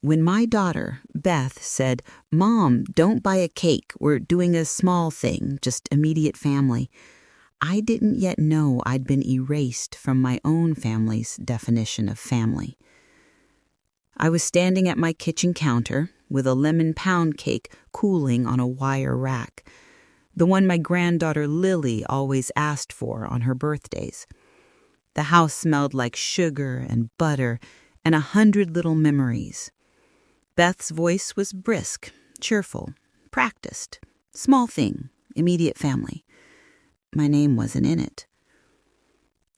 When my daughter, Beth, said, "Mom, don't buy a cake. We're doing a small thing, just immediate family," I didn't yet know I'd been erased from my own family's definition of family. I was standing at my kitchen counter with a lemon pound cake cooling on a wire rack, the one my granddaughter Lily always asked for on her birthdays. The house smelled like sugar and butter and 100 little memories. Beth's voice was brisk, cheerful, practiced, small thing, immediate family. My name wasn't in it.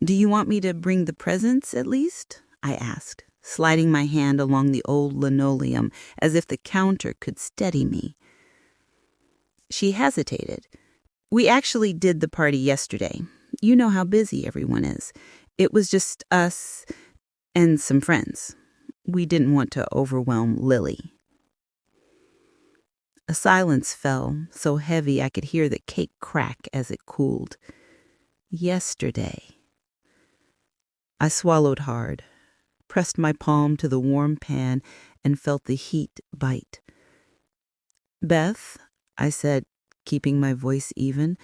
"Do you want me to bring the presents, at least?" I asked, sliding my hand along the old linoleum as if the counter could steady me. She hesitated. "We actually did the party yesterday. You know how busy everyone is. It was just us and some friends. We didn't want to overwhelm Lily." A silence fell, so heavy I could hear the cake crack as it cooled. Yesterday. I swallowed hard, pressed my palm to the warm pan, and felt the heat bite. "Beth," I said, keeping my voice even,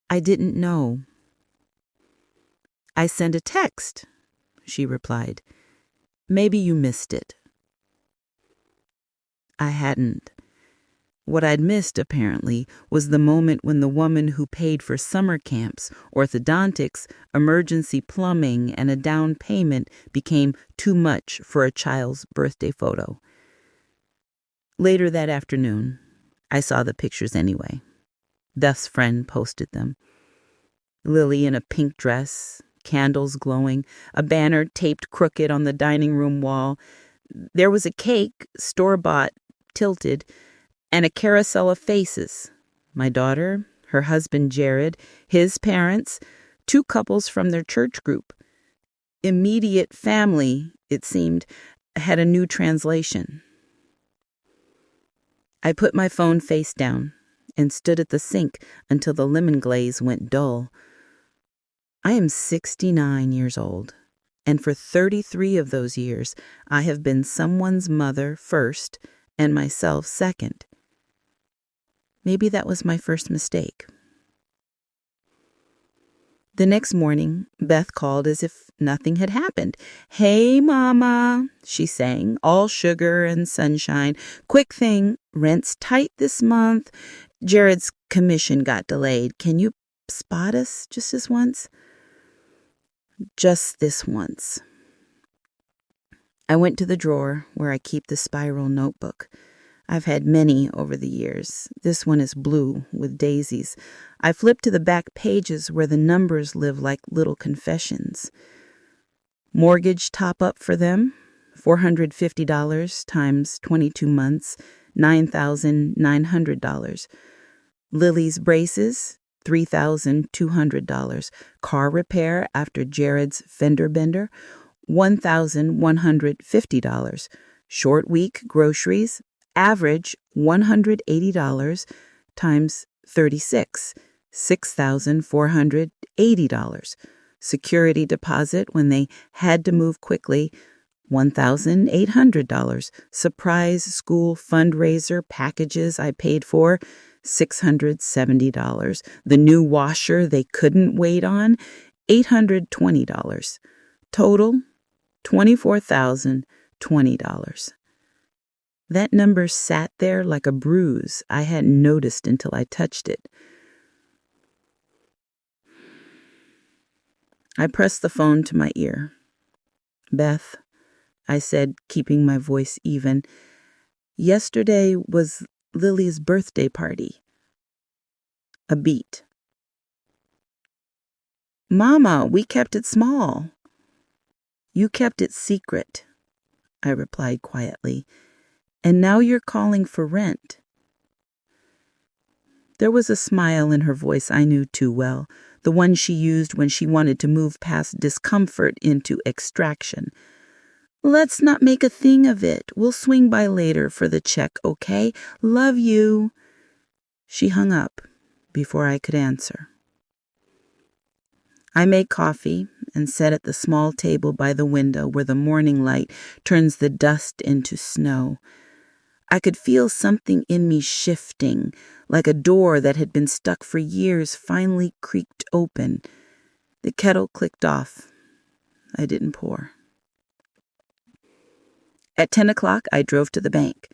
"I didn't know." "I sent a text," she replied. "Maybe you missed it." I hadn't. What I'd missed, apparently, was the moment when the woman who paid for summer camps, orthodontics, emergency plumbing, and a down payment became too much for a child's birthday photo. Later that afternoon, I saw the pictures anyway. Beth's friend posted them. Lily in a pink dress, candles glowing, a banner taped crooked on the dining room wall. There was a cake, store-bought, tilted, and a carousel of faces. My daughter, her husband Jared, his parents, 2 couples from their church group. Immediate family, it seemed, had a new translation. I put my phone face down and stood at the sink until the lemon glaze went dull. I am 69 years old, and for 33 of those years, I have been someone's mother first and myself second. Maybe that was my first mistake. The next morning, Beth called as if nothing had happened. "Hey, Mama," she sang, all sugar and sunshine. "Quick thing, rent's tight this month. Jared's commission got delayed. Can you spot us just this once?" Just this once. I went to the drawer where I keep the spiral notebook. I've had many over the years. This one is blue with daisies. I flip to the back pages where the numbers live like little confessions. Mortgage top-up for them, $450 times 22 months, $9,900. Lily's braces, $3,200. Car repair after Jared's fender bender, $1,150. Short week groceries, average $180 times 36, $6,480. Security deposit when they had to move quickly, $1,800. Surprise school fundraiser packages I paid for, $670. The new washer they couldn't wait on, $820. Total, $24,020. That number sat there like a bruise I hadn't noticed until I touched it. I pressed the phone to my ear. "Beth," I said, keeping my voice even, "yesterday was Lily's birthday party." A beat. "Mama, we kept it small." "You kept it secret," I replied quietly, "and now you're calling for rent." There was a smile in her voice I knew too well, the one she used when she wanted to move past discomfort into extraction. "Let's not make a thing of it. We'll swing by later for the check, okay? Love you." She hung up before I could answer. I made coffee and sat at the small table by the window where the morning light turns the dust into snow. I could feel something in me shifting, like a door that had been stuck for years finally creaked open. The kettle clicked off. I didn't pour. At 10 o'clock, I drove to the bank.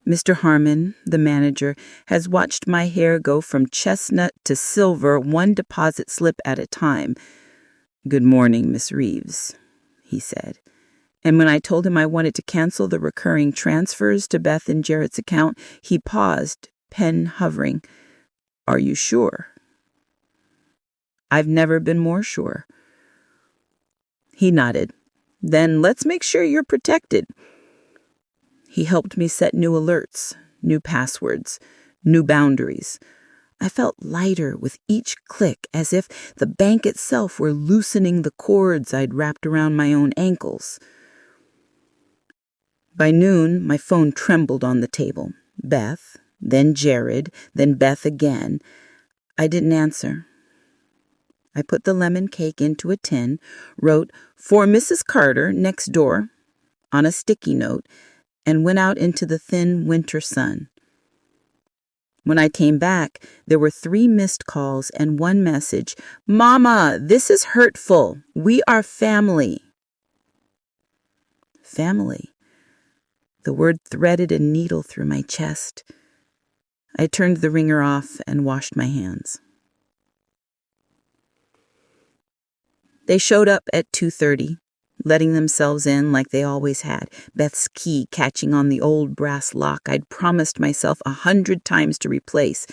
Mr. Harmon, the manager, has watched my hair go from chestnut to silver, one deposit slip at a time. "Good morning, Miss Reeves," he said. And when I told him I wanted to cancel the recurring transfers to Beth and Jared's account, he paused, pen hovering. "Are you sure?" "I've never been more sure." He nodded. "Then let's make sure you're protected." He helped me set new alerts, new passwords, new boundaries. I felt lighter with each click, as if the bank itself were loosening the cords I'd wrapped around my own ankles. By noon, my phone trembled on the table. Beth, then Jared, then Beth again. I didn't answer. I put the lemon cake into a tin, wrote, "For Mrs. Carter, next door," on a sticky note, and went out into the thin winter sun. When I came back, there were 3 missed calls and 1 message. "Mama, this is hurtful. We are family." Family. The word threaded a needle through my chest. I turned the ringer off and washed my hands. They showed up at 2:30. Letting themselves in like they always had, Beth's key catching on the old brass lock I'd promised myself 100 times to replace.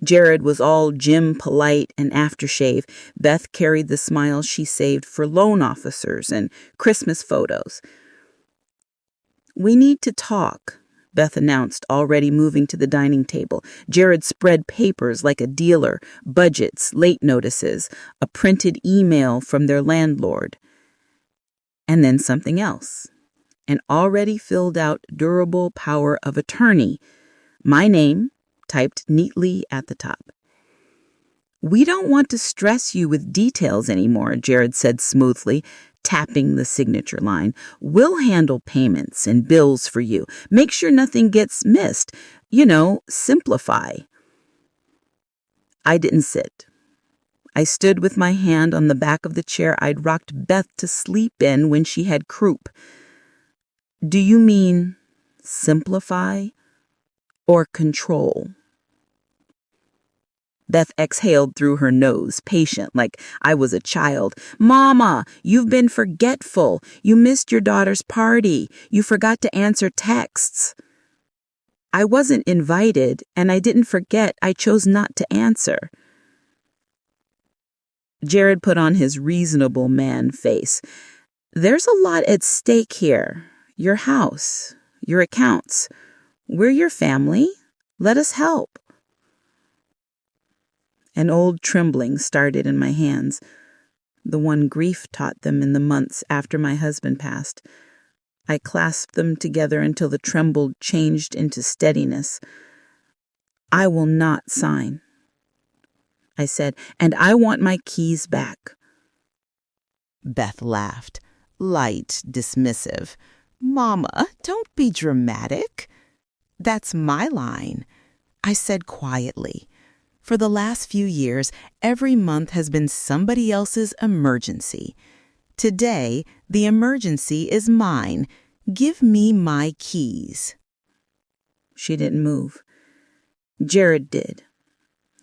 Jared was all gym polite and aftershave. Beth carried the smile she saved for loan officers and Christmas photos. "We need to talk," Beth announced, already moving to the dining table. Jared spread papers like a dealer, budgets, late notices, a printed email from their landlord. And then something else. An already filled out durable power of attorney. My name, typed neatly at the top. "We don't want to stress you with details anymore," Jared said smoothly, tapping the signature line. "We'll handle payments and bills for you. Make sure nothing gets missed. Simplify." I didn't sit. I stood with my hand on the back of the chair I'd rocked Beth to sleep in when she had croup. "Do you mean simplify or control?" Beth exhaled through her nose, patient, like I was a child. "Mama, you've been forgetful. You missed your daughter's party. You forgot to answer texts." "I wasn't invited, and I didn't forget. I chose not to answer." Jared put on his reasonable man face. "There's a lot at stake here. Your house, your accounts. We're your family. Let us help." An old trembling started in my hands, the one grief taught them in the months after my husband passed. I clasped them together until the tremble changed into steadiness. "I will not sign," I said, "and I want my keys back." Beth laughed, light, dismissive. "Mama, don't be dramatic." "That's my line," I said quietly. For the last few years, every month has been somebody else's emergency. Today, the emergency is mine. Give me my keys. She didn't move. Jared did.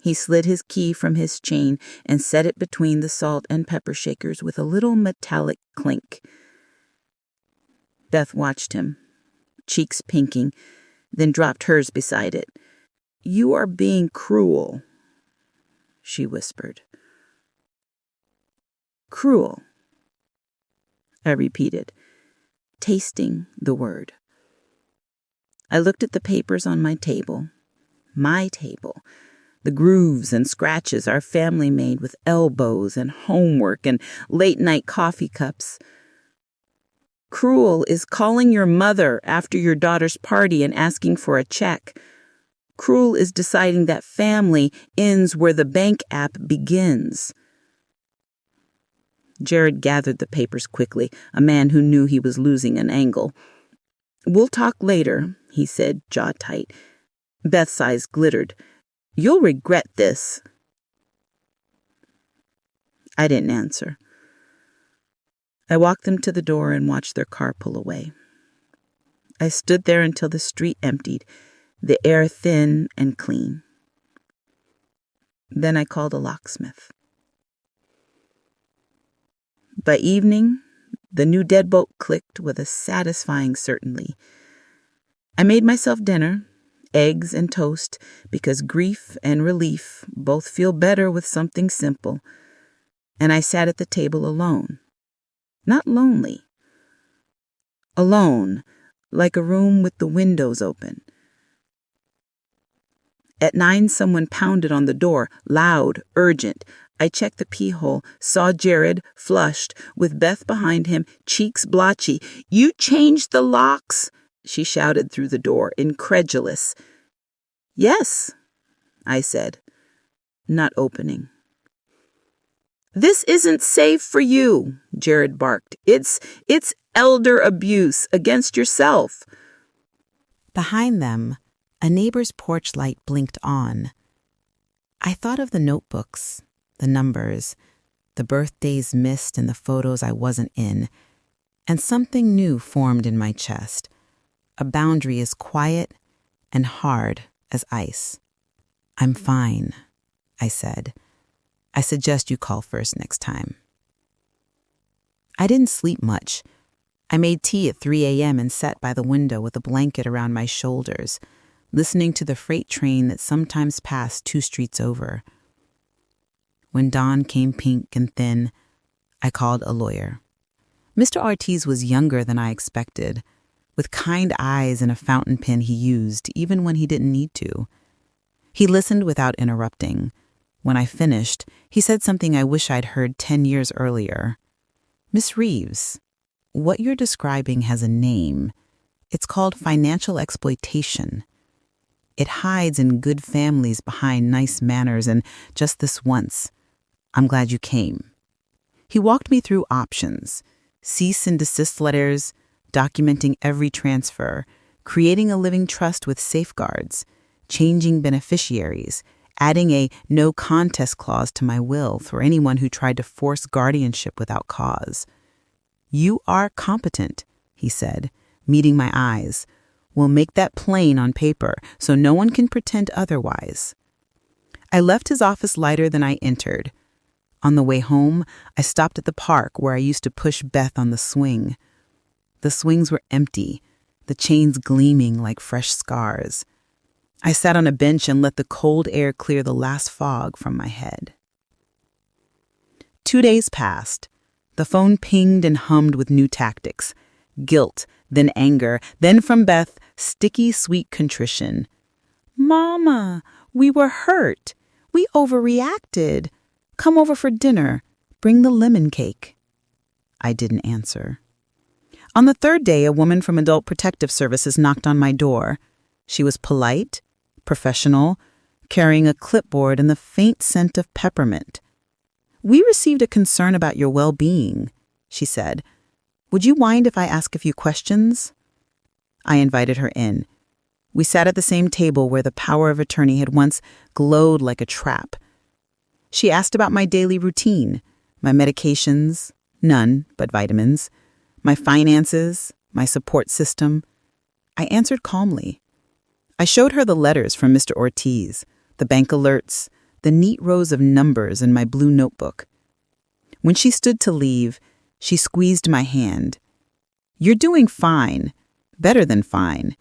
He slid his key from his chain and set it between the salt and pepper shakers with a little metallic clink. Beth watched him, cheeks pinking, then dropped hers beside it. "You are being cruel," she whispered. "Cruel," I repeated, tasting the word. I looked at the papers on my table, the grooves and scratches our family made with elbows and homework and late-night coffee cups. "Cruel is calling your mother after your daughter's party and asking for a check. Cruel is deciding that family ends where the bank app begins." Jared gathered the papers quickly, a man who knew he was losing an angle. "We'll talk later," he said, jaw tight. Beth's eyes glittered. "You'll regret this." I didn't answer. I walked them to the door and watched their car pull away. I stood there until the street emptied, the air thin and clean. Then I called a locksmith. By evening, the new deadbolt clicked with a satisfying certainty. I made myself dinner, eggs and toast, because grief and relief both feel better with something simple, and I sat at the table alone. Not lonely. Alone, like a room with the windows open. At 9, someone pounded on the door, loud, urgent. I checked the pee-hole, saw Jared, flushed, with Beth behind him, cheeks blotchy. "You changed the locks?" she shouted through the door, incredulous. "Yes," I said, not opening. "This isn't safe for you," Jared barked. It's elder abuse against yourself." Behind them, a neighbor's porch light blinked on. I thought of the notebooks, the numbers, the birthdays missed and the photos I wasn't in, and something new formed in my chest, a boundary as quiet and hard as ice. "I'm fine," I said. "I suggest you call first next time." I didn't sleep much. I made tea at 3 a.m. and sat by the window with a blanket around my shoulders, listening to the freight train that sometimes passed 2 streets over. When dawn came pink and thin, I called a lawyer. Mr. Ortiz was younger than I expected, with kind eyes and a fountain pen he used even when he didn't need to. He listened without interrupting. When I finished, he said something I wish I'd heard 10 years earlier. "Miss Reeves, what you're describing has a name. It's called financial exploitation. It hides in good families behind nice manners, and just this once, I'm glad you came." He walked me through options: cease and desist letters, documenting every transfer, creating a living trust with safeguards, changing beneficiaries, adding a no contest clause to my will for anyone who tried to force guardianship without cause. "You are competent," he said, meeting my eyes. "We'll make that plain on paper so no one can pretend otherwise." I left his office lighter than I entered. On the way home, I stopped at the park where I used to push Beth on the swing. The swings were empty, the chains gleaming like fresh scars. I sat on a bench and let the cold air clear the last fog from my head. 2 days passed. The phone pinged and hummed with new tactics. Guilt, then anger, then from Beth, sticky, sweet contrition. "Mama, we were hurt. We overreacted. Come over for dinner. Bring the lemon cake." I didn't answer. On the 3rd day, a woman from Adult Protective Services knocked on my door. She was polite, professional, carrying a clipboard and the faint scent of peppermint. "We received a concern about your well-being," she said. "Would you mind if I ask a few questions?" I invited her in. We sat at the same table where the power of attorney had once glowed like a trap. She asked about my daily routine, my medications, none but vitamins, my finances, my support system. I answered calmly. I showed her the letters from Mr. Ortiz, the bank alerts, the neat rows of numbers in my blue notebook. When she stood to leave, she squeezed my hand. "You're doing fine, better than fine.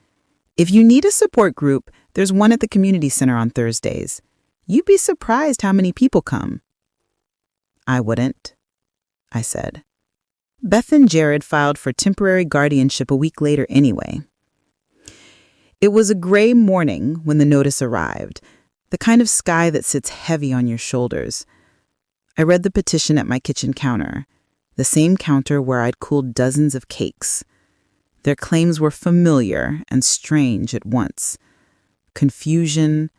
If you need a support group, there's one at the community center on Thursdays. You'd be surprised how many people come." "I wouldn't," I said. Beth and Jared filed for temporary guardianship a week later anyway. It was a gray morning when the notice arrived, the kind of sky that sits heavy on your shoulders. I read the petition at my kitchen counter, the same counter where I'd cooled dozens of cakes. Their claims were familiar and strange at once. Confusion,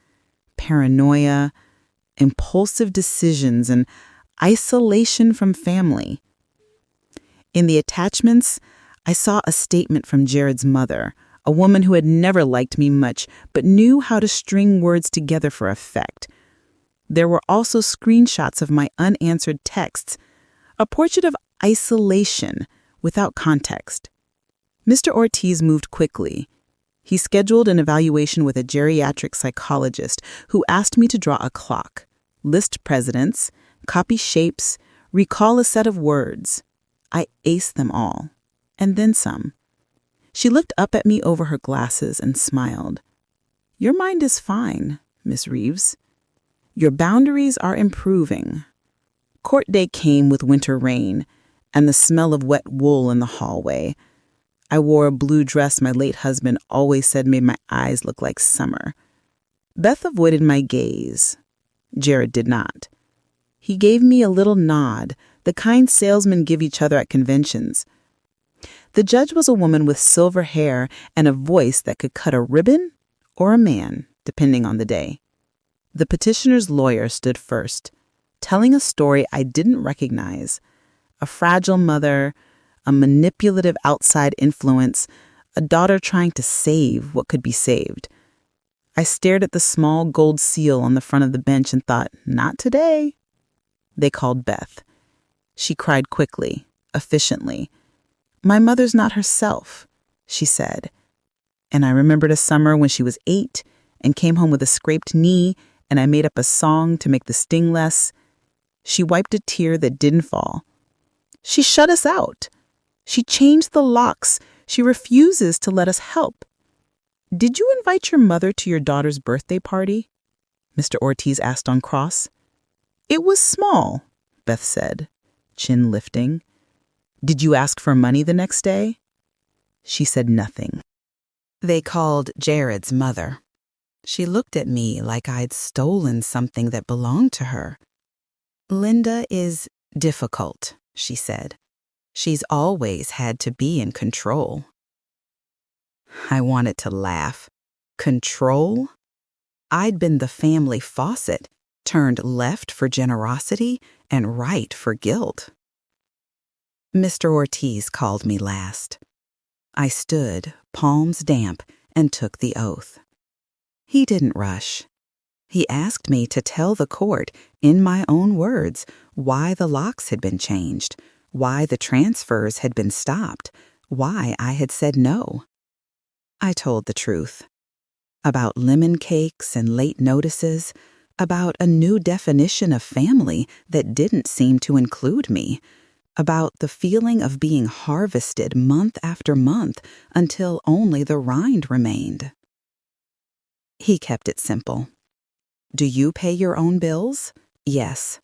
paranoia, impulsive decisions, and isolation from family. In the attachments, I saw a statement from Jared's mother, a woman who had never liked me much but knew how to string words together for effect. There were also screenshots of my unanswered texts, a portrait of isolation without context. Mr. Ortiz moved quickly. He scheduled an evaluation with a geriatric psychologist who asked me to draw a clock, list presidents, copy shapes, recall a set of words. I aced them all, and then some. She looked up at me over her glasses and smiled. "Your mind is fine, Miss Reeves. Your boundaries are improving." Court day came with winter rain and the smell of wet wool in the hallway. I wore a blue dress my late husband always said made my eyes look like summer. Beth avoided my gaze. Jared did not. He gave me a little nod, the kind salesmen give each other at conventions. The judge was a woman with silver hair and a voice that could cut a ribbon or a man, depending on the day. The petitioner's lawyer stood first, telling a story I didn't recognize. A fragile mother, a manipulative outside influence, a daughter trying to save what could be saved. I stared at the small gold seal on the front of the bench and thought, not today. They called Beth. She cried quickly, efficiently. "My mother's not herself," she said. And I remembered a summer when she was 8 and came home with a scraped knee, and I made up a song to make the sting less. She wiped a tear that didn't fall. "She shut us out. She changed the locks. She refuses to let us help." "Did you invite your mother to your daughter's birthday party?" Mr. Ortiz asked on cross. "It was small," Beth said, chin lifting. "Did you ask for money the next day?" She said nothing. They called Jared's mother. She looked at me like I'd stolen something that belonged to her. "Linda is difficult," she said. "She's always had to be in control." I wanted to laugh. Control? I'd been the family faucet, turned left for generosity and right for guilt. Mr. Ortiz called me last. I stood, palms damp, and took the oath. He didn't rush. He asked me to tell the court, in my own words, why the locks had been changed, why the transfers had been stopped, why I had said no. I told the truth. About lemon cakes and late notices, about a new definition of family that didn't seem to include me, about the feeling of being harvested month after month until only the rind remained. He kept it simple. "Do you pay your own bills? Yes.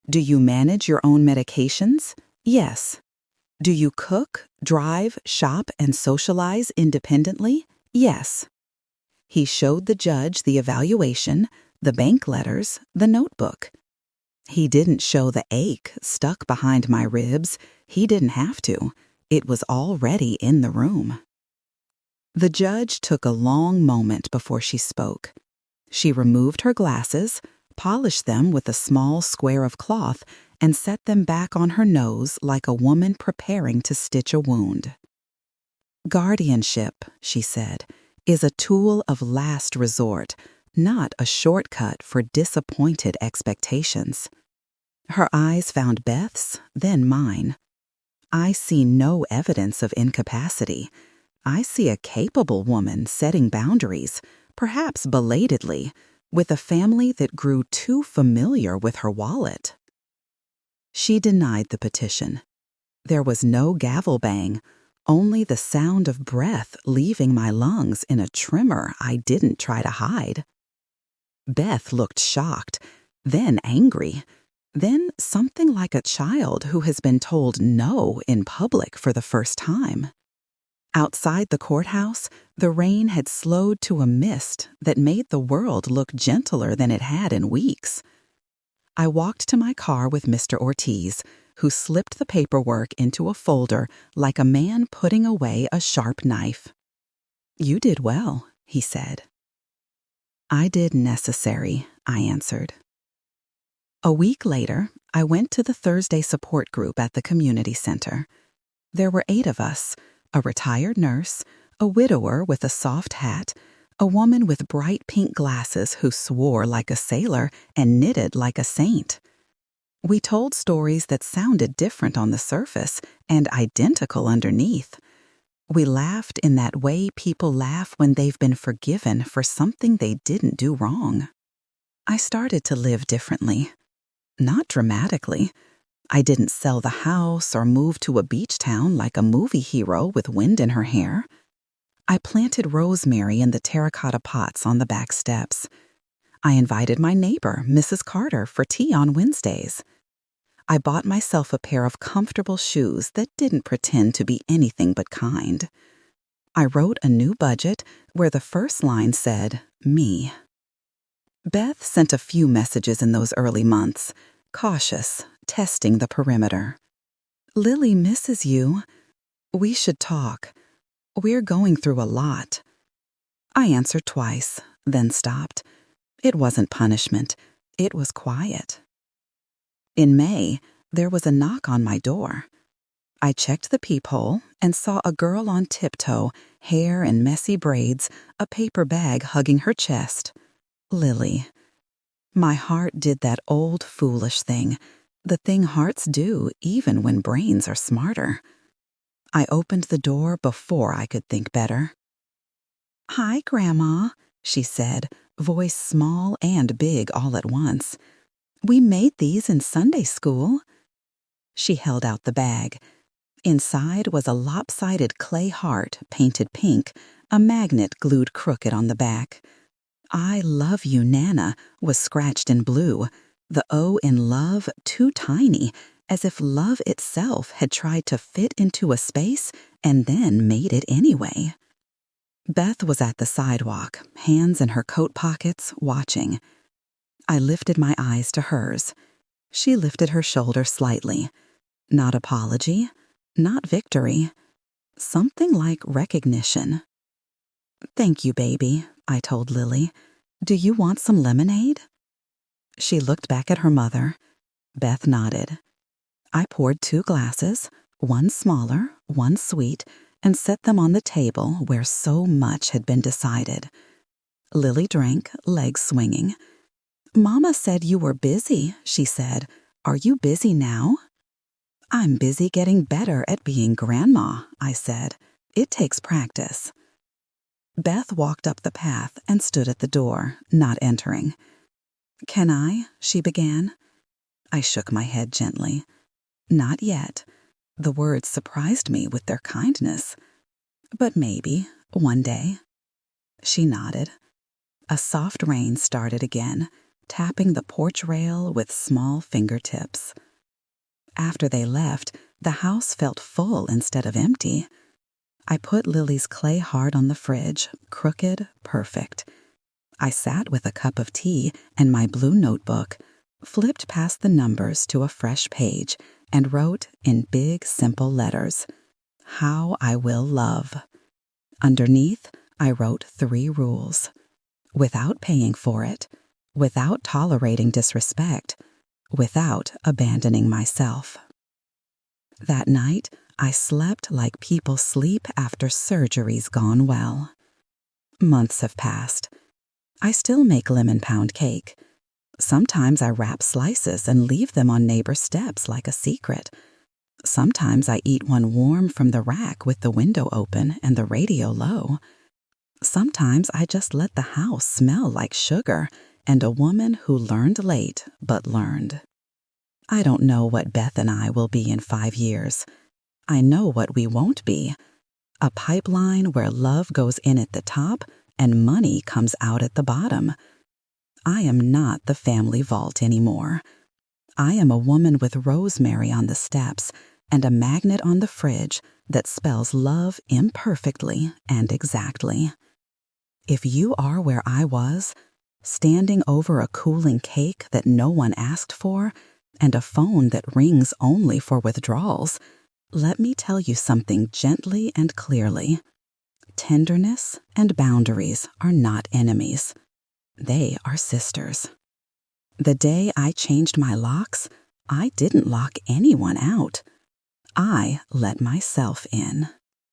Do you manage your own medications? Yes. Do you cook, drive, shop, and socialize independently? Yes." He showed the judge the evaluation, the bank letters, the notebook. He didn't show the ache stuck behind my ribs. He didn't have to. It was already in the room. The judge took a long moment before she spoke. She removed her glasses, polished them with a small square of cloth, and set them back on her nose like a woman preparing to stitch a wound. "Guardianship," she said, "is a tool of last resort, not a shortcut for disappointed expectations." Her eyes found Beth's, then mine. I see no evidence of incapacity. I see a capable woman setting boundaries, perhaps belatedly, with a family that grew too familiar with her wallet. She denied the petition. There was no gavel bang, only the sound of breath leaving my lungs in a tremor I didn't try to hide. Beth looked shocked, then angry, then something like a child who has been told no in public for the first time. Outside the courthouse, the rain had slowed to a mist that made the world look gentler than it had in weeks. I walked to my car with Mr. Ortiz, who slipped the paperwork into a folder like a man putting away a sharp knife. "You did well," he said. "I did necessary," I answered. A week later, I went to the Thursday support group at the community center. There were 8 of us, a retired nurse, a widower with a soft hat, a woman with bright pink glasses who swore like a sailor and knitted like a saint. We told stories that sounded different on the surface and identical underneath. We laughed in that way people laugh when they've been forgiven for something they didn't do wrong. I started to live differently. Not dramatically. I didn't sell the house or move to a beach town like a movie hero with wind in her hair. I planted rosemary in the terracotta pots on the back steps. I invited my neighbor, Mrs. Carter, for tea on Wednesdays. I bought myself a pair of comfortable shoes that didn't pretend to be anything but kind. I wrote a new budget where the first line said, "Me." Beth sent a few messages in those early months, cautious, testing the perimeter. "Lily misses you. We should talk. We're going through a lot." I answered twice, then stopped. It wasn't punishment. It was quiet. In May, there was a knock on my door. I checked the peephole and saw a girl on tiptoe, hair in messy braids, a paper bag hugging her chest. Lily. My heart did that old foolish thing, the thing hearts do even when brains are smarter. I opened the door before I could think better. "Hi, Grandma," she said, voice small and big all at once. "We made these in Sunday school." She held out the bag. Inside was a lopsided clay heart painted pink, a magnet glued crooked on the back. "I love you, Nana" was scratched in blue, the O in love too tiny, as if love itself had tried to fit into a space and then made it anyway. Beth was at the sidewalk, hands in her coat pockets, watching. I lifted my eyes to hers. She lifted her shoulder slightly. Not apology, not victory. Something like recognition. "Thank you, baby," I told Lily. "Do you want some lemonade?" She looked back at her mother. Beth nodded. I poured 2 glasses, one smaller, one sweet, and set them on the table where so much had been decided. Lily drank, legs swinging. "Mama said you were busy," she said. "Are you busy now?" "I'm busy getting better at being grandma," I said. "It takes practice." Beth walked up the path and stood at the door, not entering. "Can I?" she began. I shook my head gently. "Not yet." The words surprised me with their kindness. "But maybe, one day." She nodded. A soft rain started again, tapping the porch rail with small fingertips. After they left, the house felt full instead of empty. I put Lily's clay heart on the fridge, crooked, perfect. I sat with a cup of tea and my blue notebook, flipped past the numbers to a fresh page, and wrote in big, simple letters, "How I will love." Underneath, I wrote 3 rules. Without paying for it, without tolerating disrespect, without abandoning myself. That night, I slept like people sleep after surgery's gone well. Months have passed. I still make lemon pound cake. Sometimes I wrap slices and leave them on neighbor steps like a secret. Sometimes I eat one warm from the rack with the window open and the radio low. Sometimes I just let the house smell like sugar and a woman who learned late but learned. I don't know what Beth and I will be in 5 years. I know what we won't be. A pipeline where love goes in at the top and money comes out at the bottom. I am not the family vault anymore. I am a woman with rosemary on the steps and a magnet on the fridge that spells love imperfectly and exactly. If you are where I was, standing over a cooling cake that no one asked for and a phone that rings only for withdrawals, let me tell you something gently and clearly. Tenderness and boundaries are not enemies. They are sisters. The day I changed my locks, I didn't lock anyone out. I let myself in.